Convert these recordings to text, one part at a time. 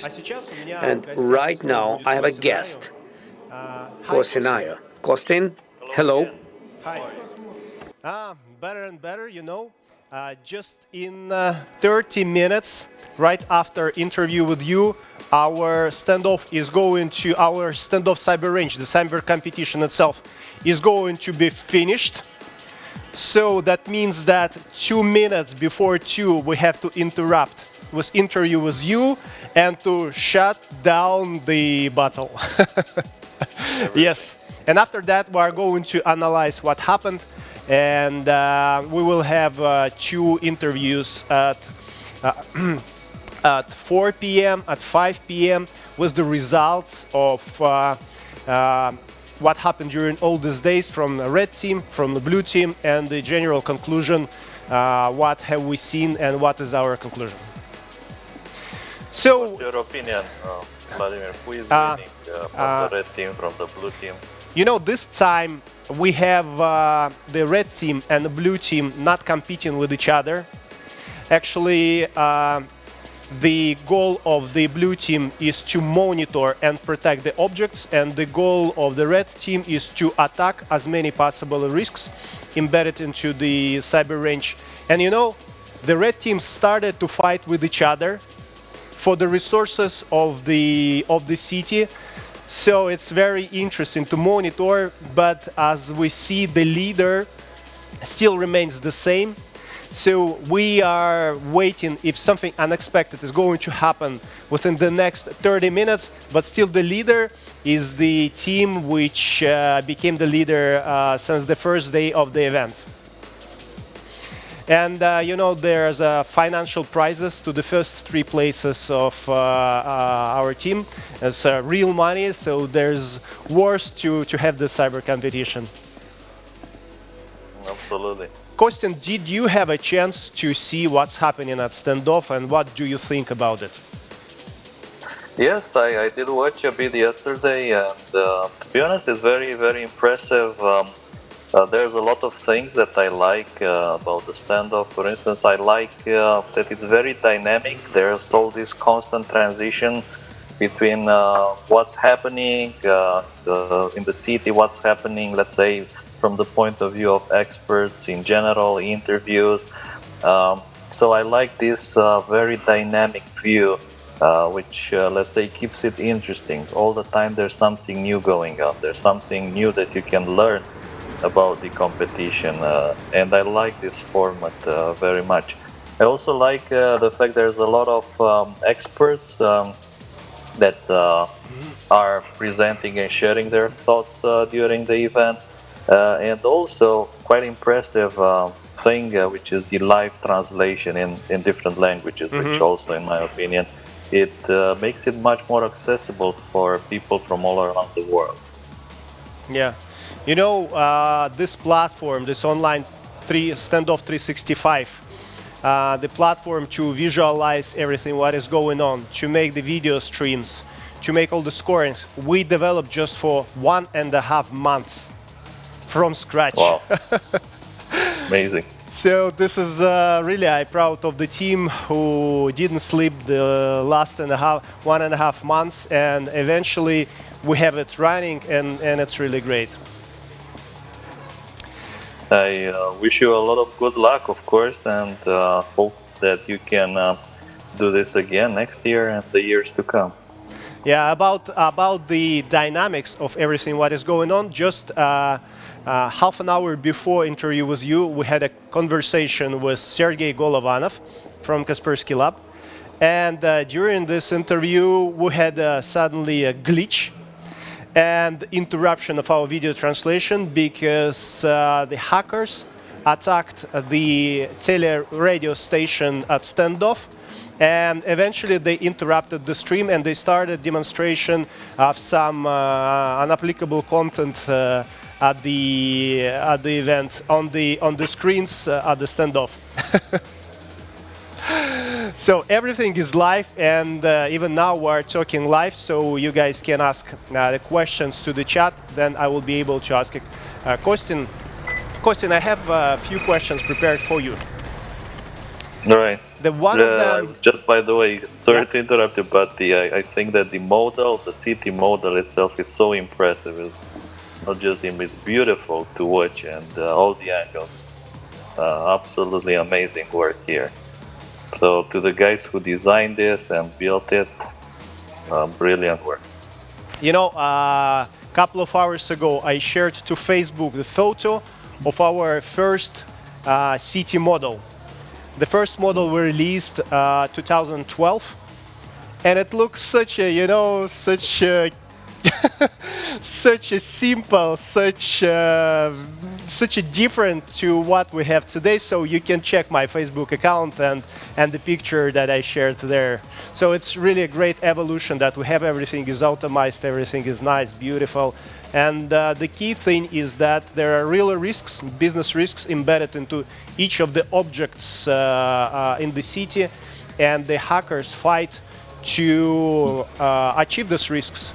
Yes. And right now I have a guest, Costin Raiu. Costin, hello. Hi. Better and better, just in 30 minutes, right after interview with you, our standoff is going to, our standoff cyber range, the cyber competition itself, is going to be finished. So that means that 2 minutes before 2, we have to interrupt with interview with you and to shut down the battle. Yes. And after that, we are going to analyze what happened, and we will have 2 interviews at 4 p.m., at 5 p.m. with the results of what happened during all these days from the red team, from the blue team, and the general conclusion, what have we seen and what is our conclusion. So, what's your opinion, Vladimir? Who is winning from the red team, from the blue team? This time we have the red team and the blue team not competing with each other. Actually, the goal of the blue team is to monitor and protect the objects, and the goal of the red team is to attack as many possible risks embedded into the cyber range. And the red team started to fight with each other for the resources of the city. So it's very interesting to monitor, but as we see, the leader still remains the same. So we are waiting if something unexpected is going to happen within the next 30 minutes, but still the leader is the team which became the leader since the first day of the event. And there's financial prizes to the first 3 places of our team. It's real money, so there's worth to have the cyber competition. Absolutely. Costin, did you have a chance to see what's happening at standoff, and what do you think about it? Yes, I did watch a bit yesterday, and to be honest, it's very, very impressive. There's a lot of things that I like about the standoff. For instance, I like that it's very dynamic. There's all this constant transition between what's happening in the city, what's happening, let's say, from the point of view of experts in general, interviews. So I like this very dynamic view, which, let's say, keeps it interesting. All the time there's something new going on. There's something new that you can learn about the competition, and I like this format very much. I also like the fact there's a lot of experts that are presenting and sharing their thoughts during the event, and also quite impressive thing which is the live translation in different languages, which also, in my opinion, it makes it much more accessible for people from all around the world. Yeah. This platform, this online standoff 365, the platform to visualize everything what is going on, to make the video streams, to make all the scorings, we developed just for 1.5 months from scratch. Wow. Amazing. So this is really, I'm proud of the team who didn't sleep the last 1.5 months, and eventually we have it running, and it's really great. I wish you a lot of good luck, of course, and hope that you can do this again next year and the years to come. Yeah, about the dynamics of everything what is going on, just half an hour before interview with you, we had a conversation with Sergey Golovanov from Kaspersky Lab. And during this interview, we had suddenly a glitch and interruption of our video translation because the hackers attacked the tele-radio station at standoff, and eventually they interrupted the stream and they started demonstration of some unapplicable content at the event on the screens at the standoff. So everything is live, and even now we're talking live, so you guys can ask the questions to the chat, then I will be able to ask it. Costin, I have a few questions prepared for you. Right. The one of I them, was just, by the way, sorry yeah, to interrupt you, but I think that the city model itself is so impressive. It's not just it's beautiful to watch, and all the angles. Absolutely amazing work here. So to the guys who designed this and built it, it's brilliant work. you know, a couple of hours ago, I shared to Facebook the photo of our first city model. The first model we released 2012, and it looks such a, such a such a simple, such a different to what we have today. So you can check my Facebook account and the picture that I shared there. So it's really a great evolution that we have. Everything is automized, everything is nice, beautiful. And the key thing is that there are real risks, business risks embedded into each of the objects in the city, and the hackers fight to achieve these risks.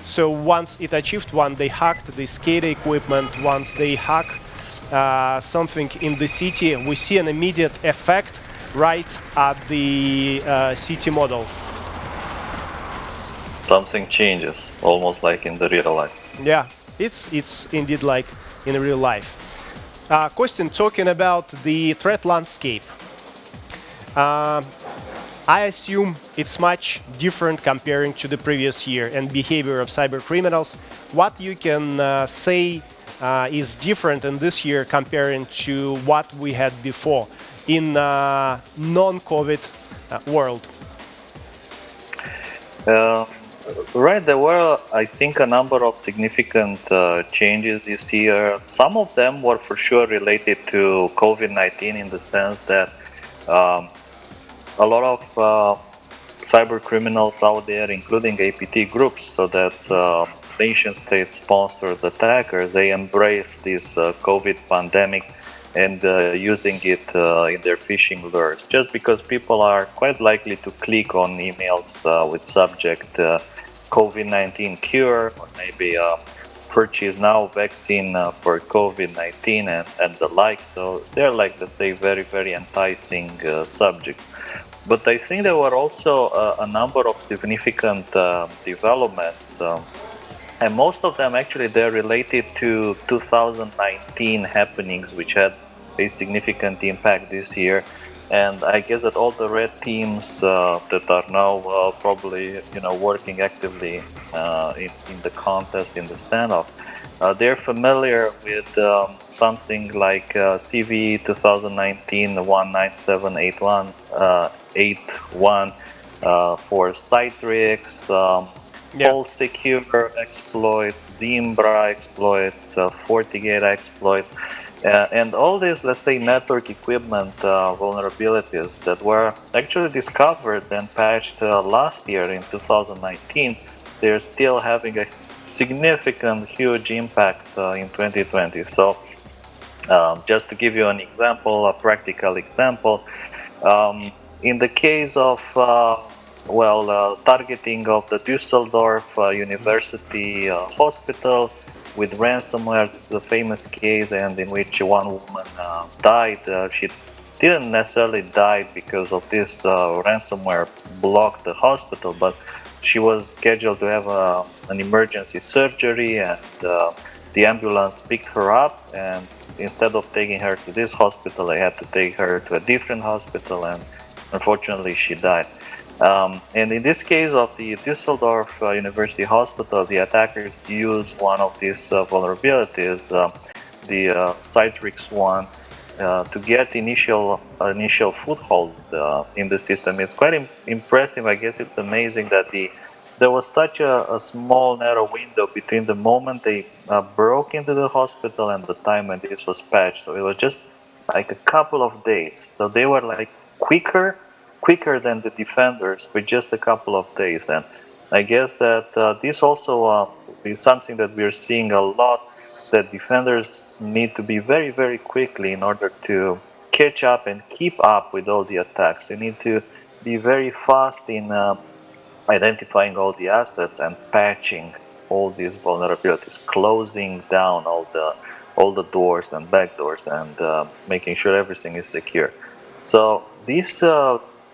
So once it achieved one, they hacked the SCADA equipment. Once they hack something in the city, we see an immediate effect right at the city model. Something changes, almost like in the real life. Yeah, it's indeed like in real life. Costin, talking about the threat landscape, I assume it's much different comparing to the previous year and behavior of cyber criminals. What you can say is different in this year comparing to what we had before in non-COVID world? Right, there were, I think, a number of significant changes this year. Some of them were for sure related to COVID-19 in the sense that a lot of cyber criminals out there, including APT groups, so that's nation state sponsored attackers, they embrace this COVID pandemic and using it in their phishing lures, just because people are quite likely to click on emails with subject COVID-19 cure, or maybe purchase now vaccine for COVID-19 and the like. So they're like, let's say, very, very enticing subjects. But I think there were also a number of significant developments, and most of them actually they're related to 2019 happenings, which had a significant impact this year. And I guess that all the red teams that are now probably working actively in the contest, in the standoff, they're familiar with something like CV 2019-19781 for Citrix, Pulse Secure exploits, Zimbra exploits, FortiGate exploits, and all these, let's say, network equipment vulnerabilities that were actually discovered and patched last year in 2019, they're still having a significant, huge impact in 2020. So just to give you an example, a practical example, in the case of targeting of the Düsseldorf University Hospital with ransomware, this is a famous case, and in which one woman died. She didn't necessarily die because of this ransomware blocked the hospital, but she was scheduled to have an emergency surgery, and the ambulance picked her up, and instead of taking her to this hospital, they had to take her to a different hospital, and unfortunately she died. And in this case of the Düsseldorf University Hospital, the attackers used one of these vulnerabilities, the Citrix one, to get initial foothold in the system. It's quite impressive. I guess it's amazing that there was such a small narrow window between the moment they broke into the hospital and the time when this was patched. So it was just like a couple of days. So they were like quicker than the defenders with just a couple of days. And I guess that this also is something that we're seeing a lot, that defenders need to be very, very quickly in order to catch up and keep up with all the attacks. You need to be very fast in identifying all the assets and patching all these vulnerabilities, closing down all the doors and back doors, and making sure everything is secure. So this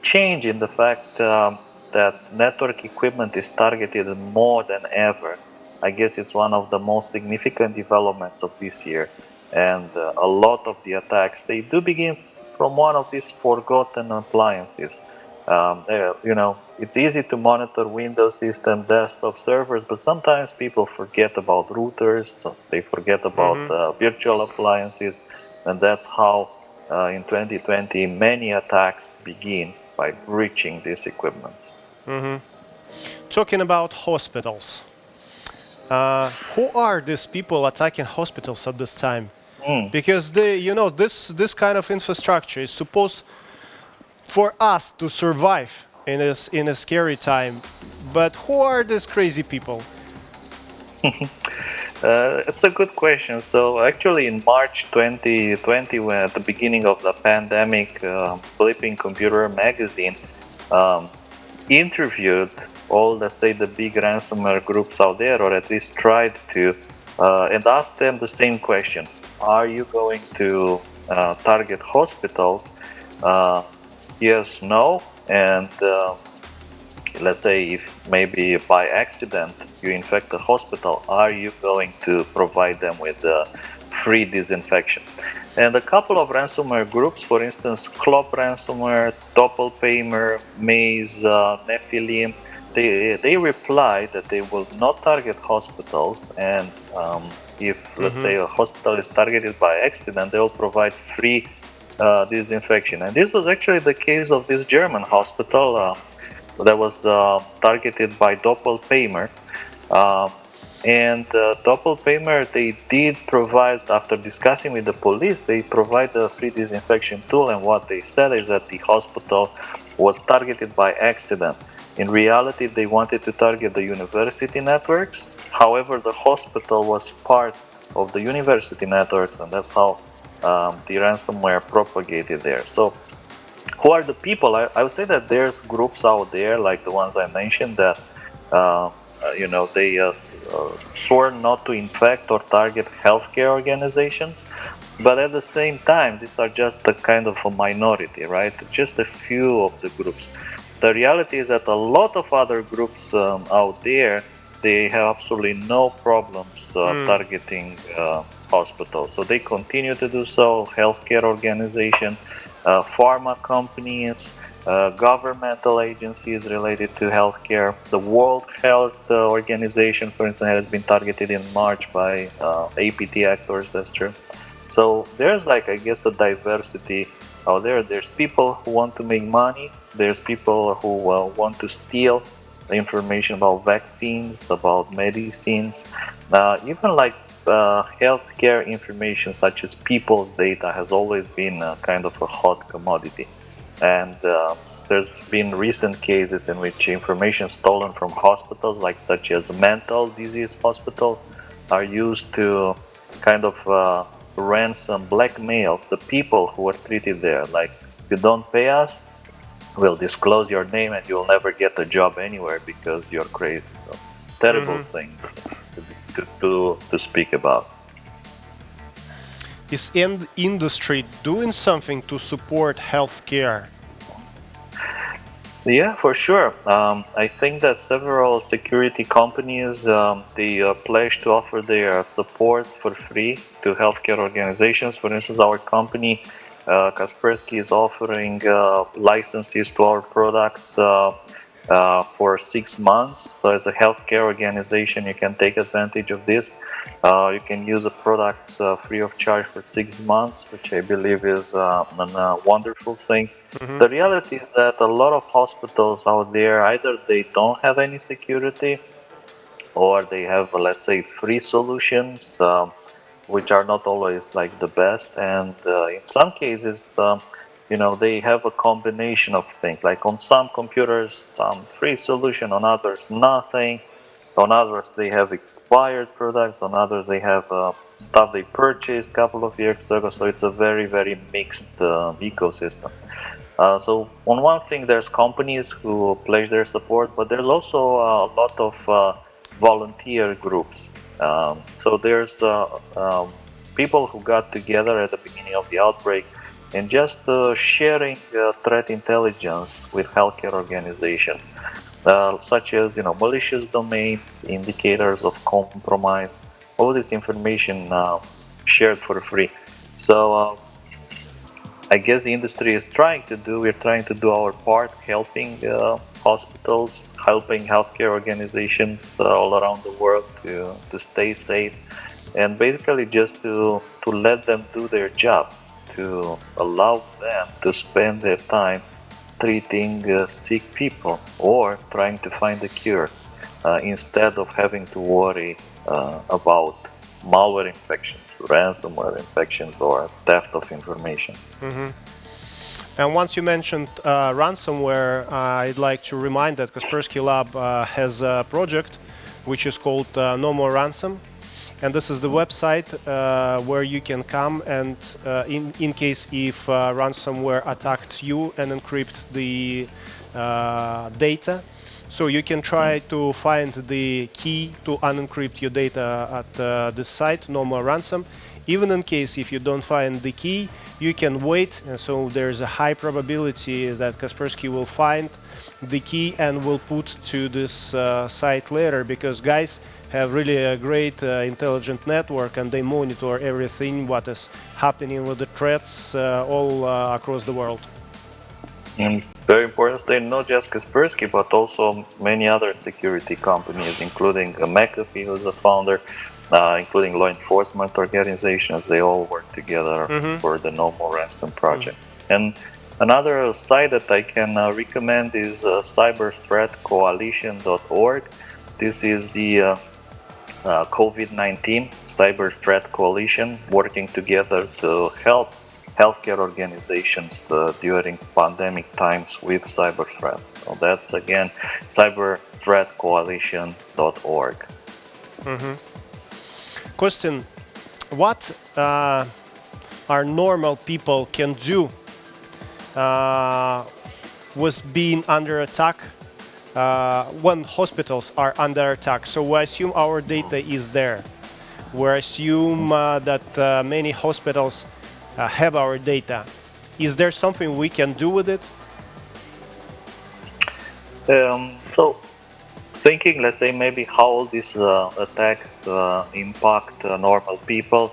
change in the fact that network equipment is targeted more than ever, I guess it's one of the most significant developments of this year. And a lot of the attacks, they do begin from one of these forgotten appliances. It's easy to monitor Windows system, desktop servers, but sometimes people forget about routers, so they forget about virtual appliances, and that's how in 2020 many attacks begin by breaching these equipment. Talking about hospitals, who are these people attacking hospitals at this time? Because this kind of infrastructure is supposed for us to survive in a scary time. But who are these crazy people? It's a good question. So actually, in March 2020, when at the beginning of the pandemic, Flipping Computer magazine interviewed all, let's say, the big ransomware groups out there, or at least tried to, and asked them the same question: are you going to target hospitals? Yes, no, and let's say if maybe by accident you infect a hospital, are you going to provide them with free disinfection? And a couple of ransomware groups, for instance, Clop ransomware, Doppelpaymer, Maze, Nephilim, they replied that they will not target hospitals, and if, let's say, a hospital is targeted by accident, they will provide free disinfection. And this was actually the case of this German hospital that was targeted by Doppelpaymer. And Doppelpaymer, they did provide, after discussing with the police, they provide a free disinfection tool, and what they said is that the hospital was targeted by accident. In reality, they wanted to target the university networks. However, the hospital was part of the university networks, and that's how the ransomware propagated there. So who are the people? I would say that there's groups out there like the ones I mentioned that they swore not to infect or target healthcare organizations, but at the same time these are just a kind of a minority, right? Just a few of the groups. The reality is that a lot of other groups out there, they have absolutely no problems targeting hospitals, so they continue to do so. Healthcare organizations, pharma companies, governmental agencies related to healthcare. The World Health Organization, for instance, has been targeted in March by APT actors, that's true. So there's I guess a diversity out there. There's people who want to make money, there's people who want to steal information about vaccines, about medicines, even healthcare information such as people's data has always been kind of a hot commodity. And there's been recent cases in which information stolen from hospitals, such as mental disease hospitals, are used to kind of ransom, blackmail the people who are treated there. If you don't pay us, we'll disclose your name and you'll never get a job anywhere because you're crazy. So, terrible things to speak about. Is industry doing something to support healthcare? Yeah, for sure. I think that several security companies, they pledge to offer their support for free to healthcare organizations. For instance, our company, Kaspersky, is offering licenses to our products for 6 months. So as a healthcare organization, you can take advantage of this. You can use the products free of charge for 6 months, which I believe is a wonderful thing. The reality is that a lot of hospitals out there, either they don't have any security, or they have, let's say, free solutions, which are not always the best. And in some cases, they have a combination of things. Like on some computers, some free solution; on others, nothing. On others, they have expired products. On others, they have stuff they purchased a couple of years ago. So it's a very, very mixed ecosystem. So on one thing, there's companies who pledge their support, but there's also a lot of volunteer groups. So there's people who got together at the beginning of the outbreak and just sharing threat intelligence with healthcare organizations, such as malicious domains, indicators of compromise, all this information shared for free. So I guess the industry is we're trying to do our part, helping hospitals, helping healthcare organizations all around the world to stay safe, and basically just to let them do their job, to allow them to spend their time treating sick people or trying to find a cure instead of having to worry about malware infections, ransomware infections, or theft of information. And once you mentioned ransomware, I'd like to remind that Kaspersky Lab has a project which is called No More Ransom. And this is the website where you can come and in case if ransomware attacked you and encrypt the data, so you can try to find the key to unencrypt your data at this site, No More Ransom. Even in case if you don't find the key, you can wait, and so there's a high probability that Kaspersky will find the key and will put to this site later, because guys have really a great intelligent network and they monitor everything what is happening with the threats all across the world. And very important to say, not just Kaspersky, but also many other security companies, including McAfee, who's the founder, including law enforcement organizations. They all work together for the No More Ransom project. And another site that I can recommend is cyberthreatcoalition.org. This is the COVID-19 Cyber Threat Coalition, working together to help healthcare organizations during pandemic times with cyber threats. So that's again cyberthreatcoalition.org. Costin, what our normal people can do with being under attack when hospitals are under attack? So we assume our data is there. We assume that many hospitals have our data. Is there something we can do with it? So thinking, let's say, maybe how all these attacks impact normal people.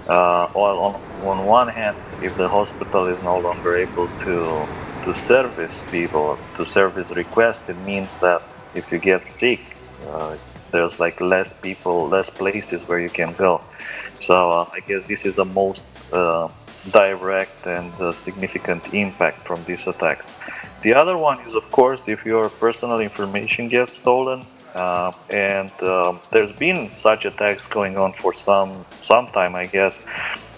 On one hand, if the hospital is no longer able to service people, to service requests, it means that if you get sick, there's like less people, less places where you can go. So I guess this is the most direct and significant impact from these attacks. The other one is, of course, if your personal information gets stolen, and there's been such attacks going on for some time, I guess.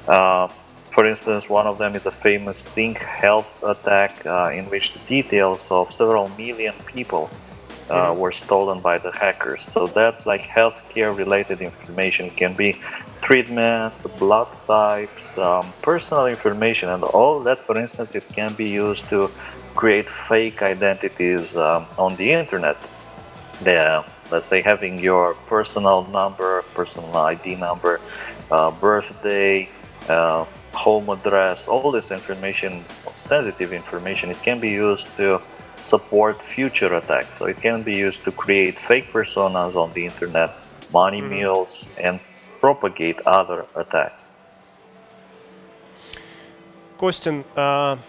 For instance, one of them is a famous Sync Health attack in which the details of several million people were stolen by the hackers. So that's like healthcare related information. It can be treatments, blood types, personal information, and all that, for instance, it can be used to create fake identities on the internet. Let's say having your personal number, personal ID number, birthday, home address, all this information, sensitive information, it can be used to support future attacks. So it can be used to create fake personas on the internet, money mules, and propagate other attacks. Costin,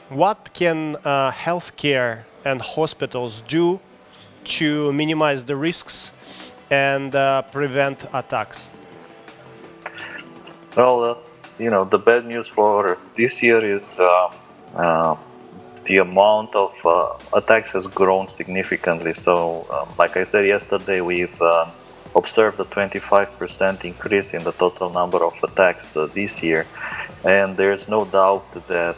what can healthcare and hospitals do to minimize the risks and prevent attacks? Well, the bad news for this year is the amount of attacks has grown significantly. So, like I said yesterday, we've observed a 25% increase in the total number of attacks this year. And there's no doubt that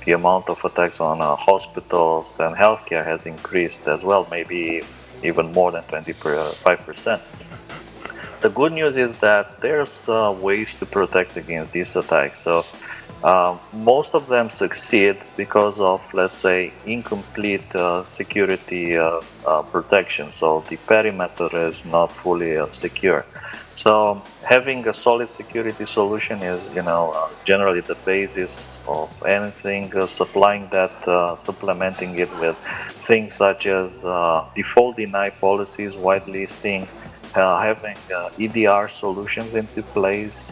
the amount of attacks on hospitals and healthcare has increased as well, maybe even more than 25%. The good news is that there's ways to protect against these attacks. So most of them succeed because of, let's say, incomplete security protection. So the perimeter is not fully secure. So having a solid security solution is, generally the basis of anything. Supplying that, supplementing it with things such as default deny policies, whitelisting, having EDR solutions into place,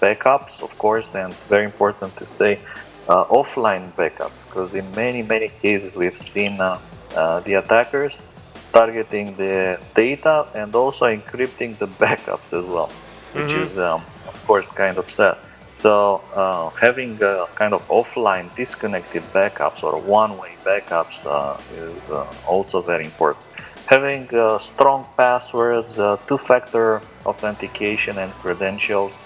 backups, of course, and very important to say, offline backups, because in many cases we've seen the attackers targeting the data and also encrypting the backups as well, which is of course kind of sad. So having kind of offline disconnected backups or one-way backups is also very important. Having strong passwords, two-factor authentication and credentials,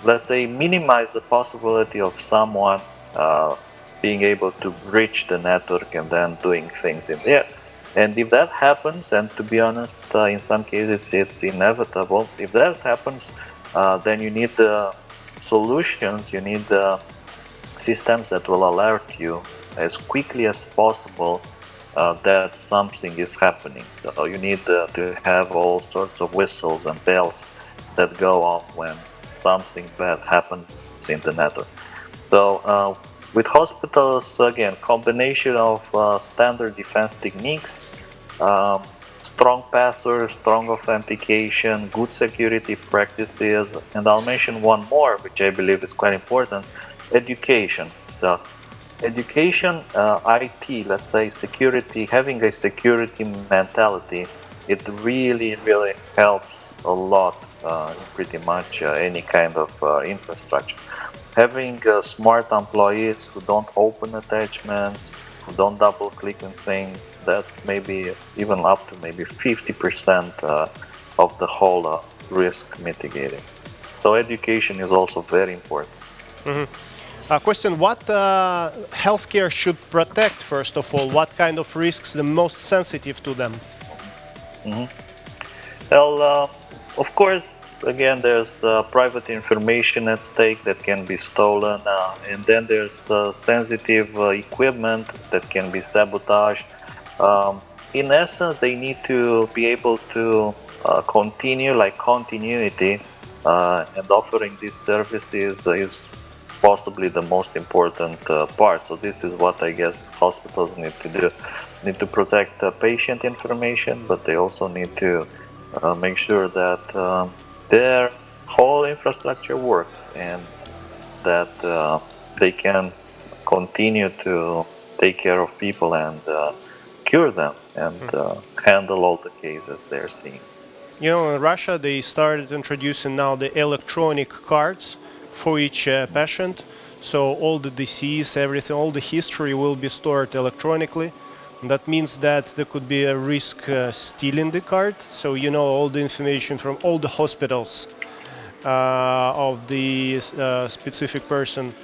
let's say minimize the possibility of someone being able to breach the network and then doing things in there. And if that happens, and to be honest, in some cases it's inevitable, if that happens, then you need solutions, you need systems that will alert you as quickly as possible that something is happening. So you need to have all sorts of whistles and bells that go off when something bad happens in the network. So with hospitals, again, combination of standard defense techniques, strong passwords, strong authentication, good security practices, and I'll mention one more, which I believe is quite important, education. So education, IT, let's say security, having a security mentality, it really helps a lot in pretty much any kind of infrastructure. Having smart employees who don't open attachments, who don't double click on things, that's maybe even up to maybe 50% of the whole risk mitigating. So education is also very important. Question, what healthcare should protect, first of all? What kind of risks the most sensitive to them? Well, of course, again, there's private information at stake that can be stolen, and then there's sensitive equipment that can be sabotaged. In essence, they need to be able to continue, like continuity, and offering these services is possibly the most important part. So this is what I guess hospitals need to do. Need to protect patient information, but they also need to make sure that their whole infrastructure works and that they can continue to take care of people and cure them and handle all the cases they're seeing. You know, in Russia, they started introducing now the electronic cards for each patient. So all the disease, everything, all the history will be stored electronically. That means that there could be a risk stealing the card. So you know all the information from all the hospitals of the specific person.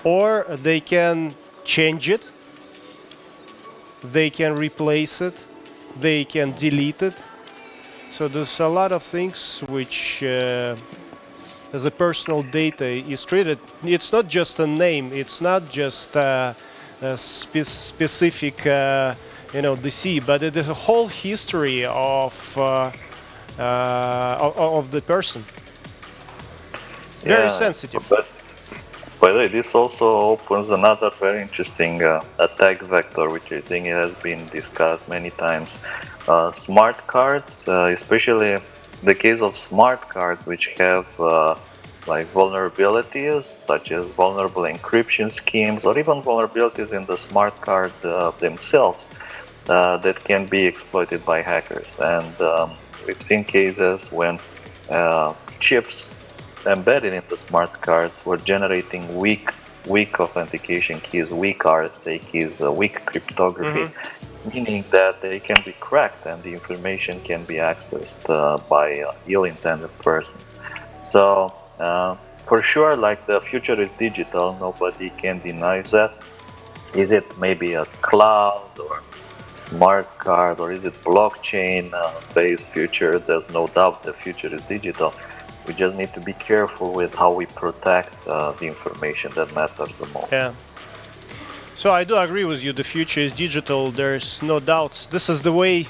Or they can change it, they can replace it, they can delete it. So there's a lot of things which as a personal data is treated. It's not just a name, it's not just a specific disease, but it is a whole history of the person. Very sensitive. But by the way, this also opens another very interesting attack vector, which I think has been discussed many times. Smart cards, especially the case of smart cards, which have like vulnerabilities, such as vulnerable encryption schemes, or even vulnerabilities in the smart card themselves that can be exploited by hackers. And we've seen cases when chips embedded in the smart cards were generating weak authentication keys, weak RSA keys, weak cryptography, meaning that they can be cracked and the information can be accessed by ill-intended persons. So for sure, like the future is digital, nobody can deny that. Is it maybe a cloud or smart card, or is it blockchain based future? There's no doubt the future is digital. We just need to be careful with how we protect the information that matters the most. Yeah. So I do agree with you. The future is digital. There's no doubts. This is the way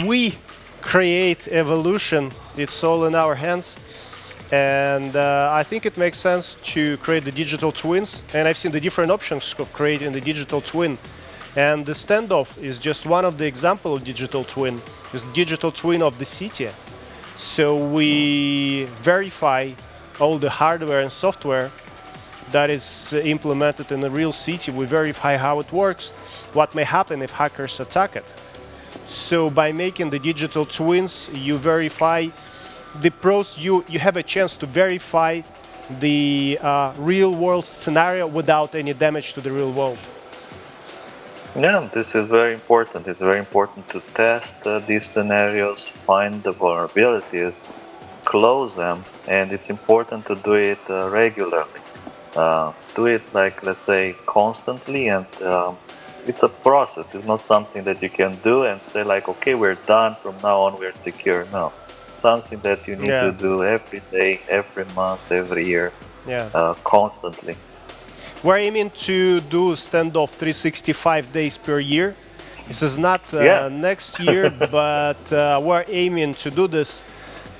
we create evolution. It's all in our hands. And I think it makes sense to create the digital twins. And I've seen the different options of creating the digital twin. And the standoff is just one of the examples of digital twin. It's digital twin of the city. So we verify all the hardware and software that is implemented in the real city. We verify how it works, what may happen if hackers attack it. So by making the digital twins, you verify the pros. You have a chance to verify the real world scenario without any damage to the real world. Yeah, this is very important. It's very important to test these scenarios, find the vulnerabilities, close them, and it's important to do it regularly. Do it, like, let's say, constantly, and it's a process. It's not something that you can do and say, like, okay, we're done, from now on we're secure. No, something that you need to do every day, every month, every year, constantly. We're aiming to do standoff 365 days per year. This is not next year, but we're aiming to do this.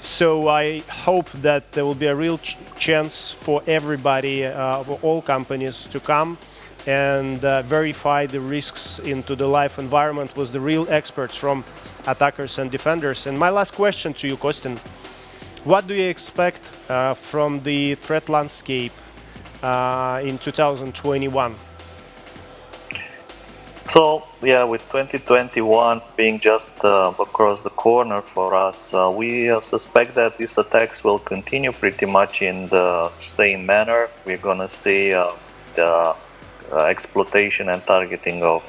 So I hope that there will be a real chance for everybody, for all companies, to come and verify the risks into the live environment with the real experts from attackers and defenders. And my last question to you, Costin, what do you expect from the threat landscape in 2021? So, yeah, with 2021 being just across the corner for us, we suspect that these attacks will continue pretty much in the same manner. We're going to see the exploitation and targeting of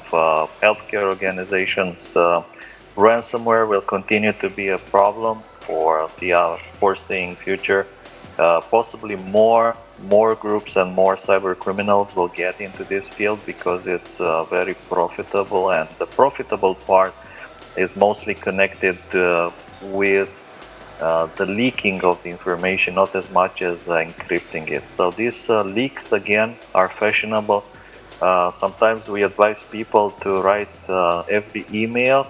healthcare organizations. Ransomware will continue to be a problem for the foreseeing future. Possibly more groups and more cyber criminals will get into this field because it's very profitable, and the profitable part is mostly connected with the leaking of the information, not as much as encrypting it. So these leaks, again, are fashionable. Sometimes we advise people to write every email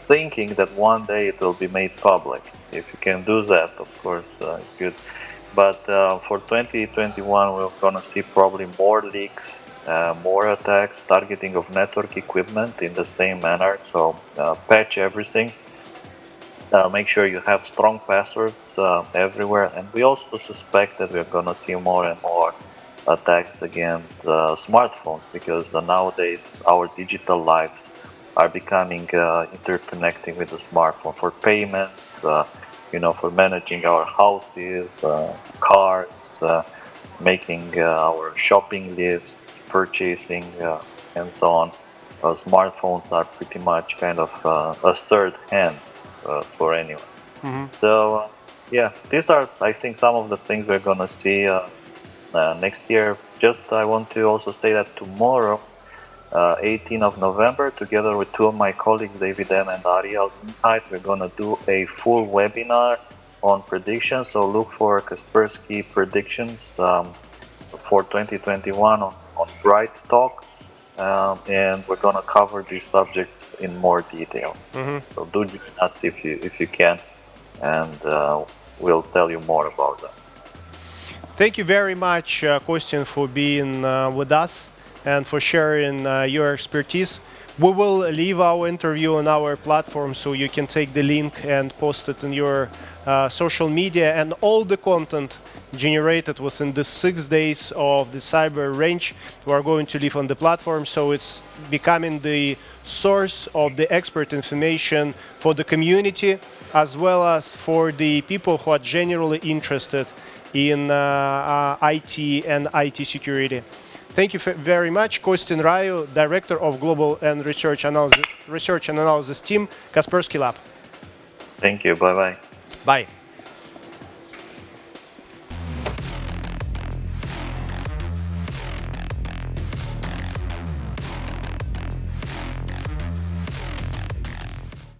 thinking that one day it will be made public. If you can do that, of course, it's good. But for 2021, we're going to see probably more leaks, more attacks, targeting of network equipment in the same manner. So patch everything. Make sure you have strong passwords everywhere. And we also suspect that we're going to see more and more attacks against smartphones, because nowadays our digital lives are becoming interconnecting with the smartphone for payments, for managing our houses, cars, making our shopping lists, purchasing, and so on. Smartphones are pretty much kind of a third hand for anyone. Mm-hmm. So, these are, I think, some of the things we're going to see next year. Just I want to also say that tomorrow, 18th of November, together with two of my colleagues, David M. and Ariel Insight, we're going to do a full webinar on predictions. So look for Kaspersky predictions for 2021 on Bright Talk, and we're going to cover these subjects in more detail. Mm-hmm. So do join us if you can, and we'll tell you more about that. Thank you very much, Costin, for being with us and for sharing your expertise. We will leave our interview on our platform, so you can take the link and post it in your social media, and all the content generated within the 6 days of the cyber range we are going to leave on the platform, so it's becoming the source of the expert information for the community, as well as for the people who are generally interested in IT and IT security. Thank you very much, Costin Raiu, Director of Global and Research and Analysis Team, Kaspersky Lab. Thank you. Bye-bye. Bye.